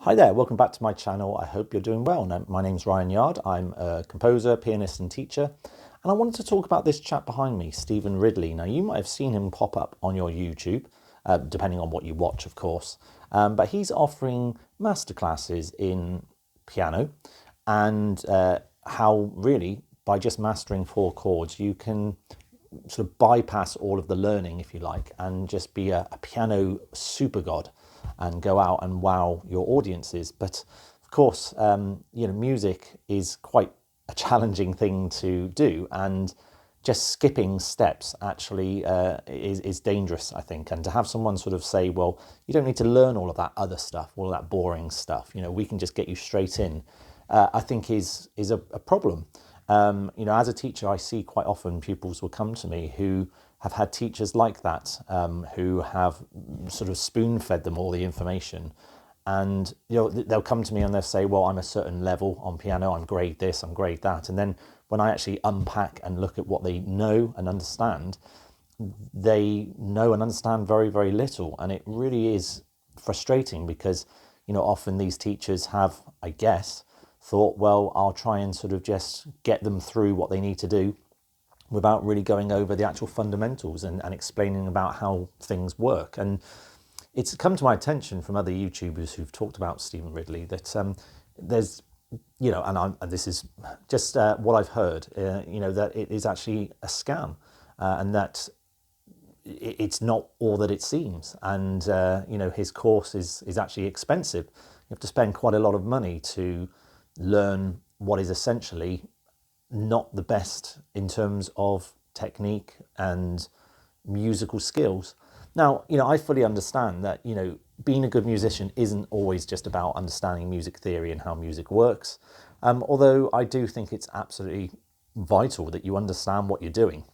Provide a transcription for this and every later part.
Hi there, welcome back to my channel. I hope you're doing well. Now, my name's Ryan Yard. I'm a composer, pianist and teacher, and I wanted to talk about this chap behind me, Stephen Ridley. Now, you might have seen him pop up on your YouTube, depending on what you watch, of course, but he's offering masterclasses in piano and how really, by just mastering four chords, you can sort of bypass all of the learning, if you like, and just be a piano super god and go out and wow your audiences. But of course, music is quite a challenging thing to do, and just skipping steps actually is dangerous, I think. And to have someone sort of say, well, you don't need to learn all of that other stuff, all of that boring stuff, we can just get you straight in, I think is a problem. As a teacher, I see quite often pupils will come to me who have had teachers like that, who have sort of spoon-fed them all the information. And they'll come to me and they'll say, well, I'm a certain level on piano, I'm grade this, I'm grade that. And then when I actually unpack and look at what they know and understand, they know and understand very, very little. And it really is frustrating because, often these teachers have, I guess, thought, well, I'll try and sort of just get them through what they need to do without really going over the actual fundamentals and explaining about how things work. And it's come to my attention from other YouTubers who've talked about Stephen Ridley that there's, and this is just what I've heard, that it is actually a scam, and that it's not all that it seems. And, his course is actually expensive. You have to spend quite a lot of money to learn what is essentially not the best in terms of technique and musical skills. Now, I fully understand that, being a good musician isn't always just about understanding music theory and how music works. Although I do think it's absolutely vital that you understand what you're doing.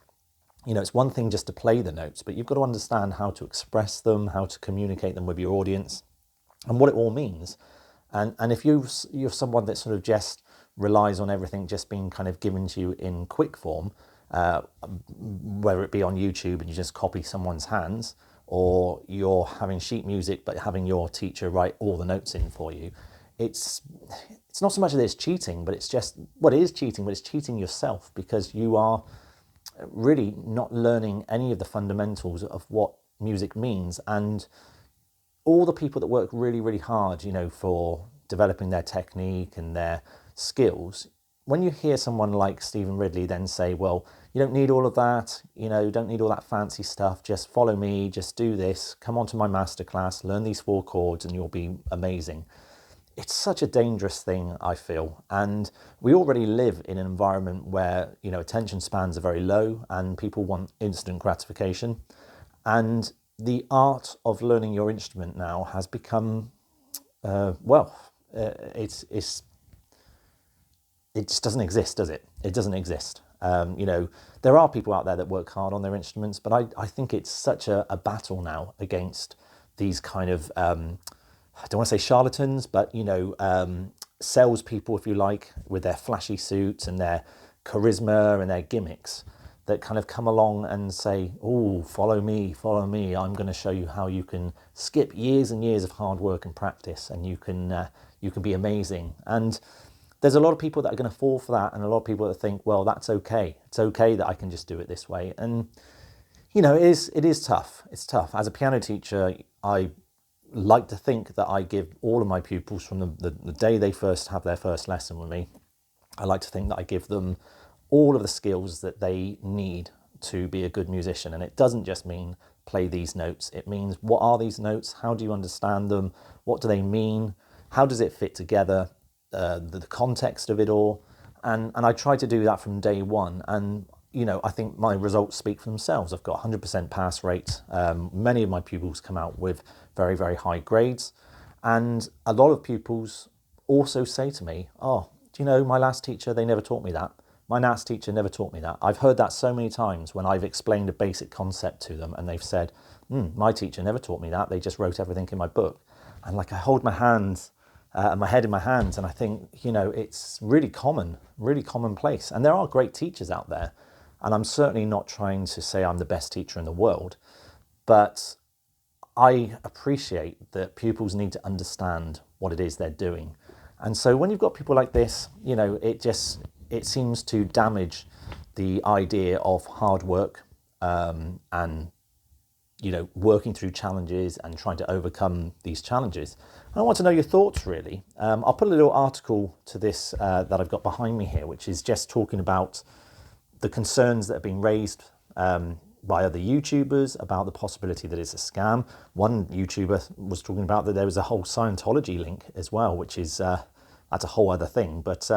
It's one thing just to play the notes, but you've got to understand how to express them, how to communicate them with your audience, and what it all means. And if you're someone that sort of just relies on everything just being kind of given to you in quick form, whether it be on YouTube and you just copy someone's hands, or you're having sheet music but having your teacher write all the notes in for you, it's not so much that it's cheating, but it's just, well, it is cheating, but it's cheating yourself, because you are really not learning any of the fundamentals of what music means. And all the people that work really, really hard, for developing their technique and their skills, when you hear someone like Stephen Ridley then say, well, you don't need all of that, you don't need all that fancy stuff, just follow me, just do this, come onto my masterclass, learn these four chords and you'll be amazing. It's such a dangerous thing, I feel. And we already live in an environment where, attention spans are very low and people want instant gratification. And the art of learning your instrument now has become, it just doesn't exist, does it? It doesn't exist. There are people out there that work hard on their instruments, but I think it's such a battle now against these kind of, I don't want to say charlatans, but, salespeople, if you like, with their flashy suits and their charisma and their gimmicks, that kind of come along and say, oh, follow me, I'm going to show you how you can skip years and years of hard work and practice, and you can be amazing. And there's a lot of people that are going to fall for that, and a lot of people that think, well, that's okay. It's okay that I can just do it this way. And, it is tough. It's tough. As a piano teacher, I like to think that I give all of my pupils, from the day they first have their first lesson with me, I like to think that I give them all of the skills that they need to be a good musician. And it doesn't just mean play these notes. It means, what are these notes? How do you understand them? What do they mean? How does it fit together? The context of it all. And I try to do that from day one. And, I think my results speak for themselves. I've got 100% pass rate. Many of my pupils come out with very, very high grades. And a lot of pupils also say to me, oh, do you know, my last teacher, they never taught me that. My last teacher never taught me that. I've heard that so many times when I've explained a basic concept to them and they've said, my teacher never taught me that. They just wrote everything in my book. And I hold my hands, my head in my hands, and I think, it's really commonplace. And there are great teachers out there. And I'm certainly not trying to say I'm the best teacher in the world, but I appreciate that pupils need to understand what it is they're doing. And so when you've got people like this, you know, it seems to damage the idea of hard work, and, you know, working through challenges and trying to overcome these challenges. And I want to know your thoughts, really. I'll put a little article to this that I've got behind me here, which is just talking about the concerns that are being raised by other YouTubers about the possibility that it's a scam. One YouTuber was talking about that there was a whole Scientology link as well, which is that's a whole other thing. But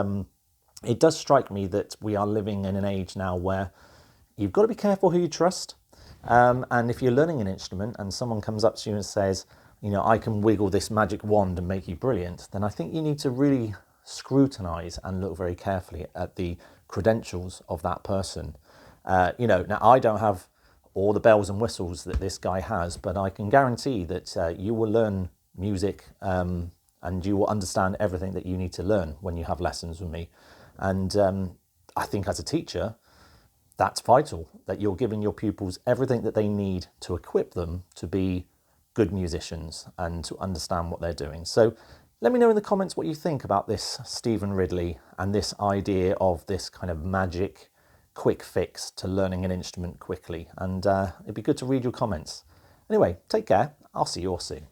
it does strike me that we are living in an age now where you've got to be careful who you trust. And if you're learning an instrument and someone comes up to you and says, you know, I can wiggle this magic wand and make you brilliant, then I think you need to really scrutinize and look very carefully at the credentials of that person. You know, now I don't have all the bells and whistles that this guy has, but I can guarantee that you will learn music, and you will understand everything that you need to learn when you have lessons with me. And I think as a teacher, that's vital, that you're giving your pupils everything that they need to equip them to be good musicians and to understand what they're doing. So let me know in the comments what you think about this Stephen Ridley and this idea of this kind of magic quick fix to learning an instrument quickly. And it'd be good to read your comments. Anyway, take care. I'll see you all soon.